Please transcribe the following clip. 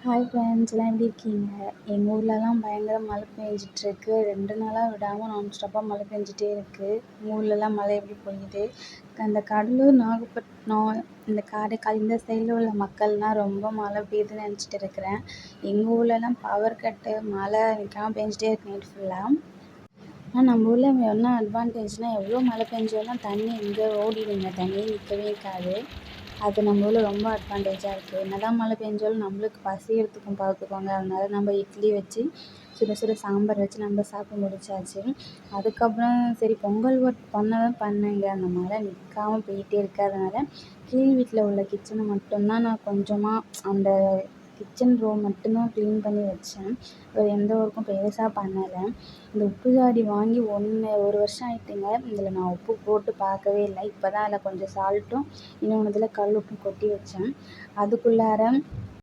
Hi friends எல்லாம் எப்படி இருக்கீங்க? எங்கள் ஊர்லலாம் பயங்கர மழை பெஞ்சிட்ருக்கு. 2 நாளாக விடாமல் நான்ஸ்டாப்பாக மழை பெஞ்சிட்டே இருக்குது. உங்கள் ஊர்லலாம் மழை எப்படி பொழியுது? அந்த கடலூர், நாகப்பட்டினம், இந்த காரைக்கால் இந்த சைடில் உள்ள மக்கள்லாம் ரொம்ப மழை பெய்யுதுன்னு நினச்சிட்டு இருக்கிறேன். எங்கள் ஊர்லலாம் பவர் கட்டு, மழை நிற்காம பெஞ்சிட்டே இருக்கு நைட் ஃபுல்லாக. ஆனால் நம்ம ஊரில் என்ன அட்வான்டேஜ்னால் எவ்வளோ மழை பெஞ்சாலும் தண்ணி எங்கே ஓடிடுங்க, தண்ணியே நிற்கவே இருக்காது. அது நம்ம ஊரில் ரொம்ப அட்வான்டேஜாக இருக்குது. என்னதான் மழை பெஞ்சாலும் நம்மளுக்கு பசி எடுத்துக்கும் பார்த்துக்கோங்க. அதனால நம்ம இட்லி வச்சு சுட சுட சாம்பார் வச்சு நம்ம சாப்பிட்டு முடிச்சாச்சு. அதுக்கப்புறம் சரி பொங்கல் பண்ணேங்க. அந்த மழை நிற்காம போயிட்டே இருக்கிறதுனால கீழ் வீட்டில் உள்ள கிச்சனை மட்டும்தான் நான் கொஞ்சமாக அந்த கிச்சன் ரூம் மட்டும்தான் க்ளீன் பண்ணி வச்சேன். வேறு எந்த ஒர்க்கும் பெருசாக பண்ணலை. இந்த உப்பு ஜாடி வாங்கி ஒரு வருஷம் ஆயிட்டுங்க. இதில் நான் உப்பு போட்டு பார்க்கவே இல்லை. இப்போ தான் அதில் கொஞ்சம் சால்ட்டும் இன்னொன்றுல கல் உப்பும் கொட்டி வச்சேன். அதுக்குள்ளார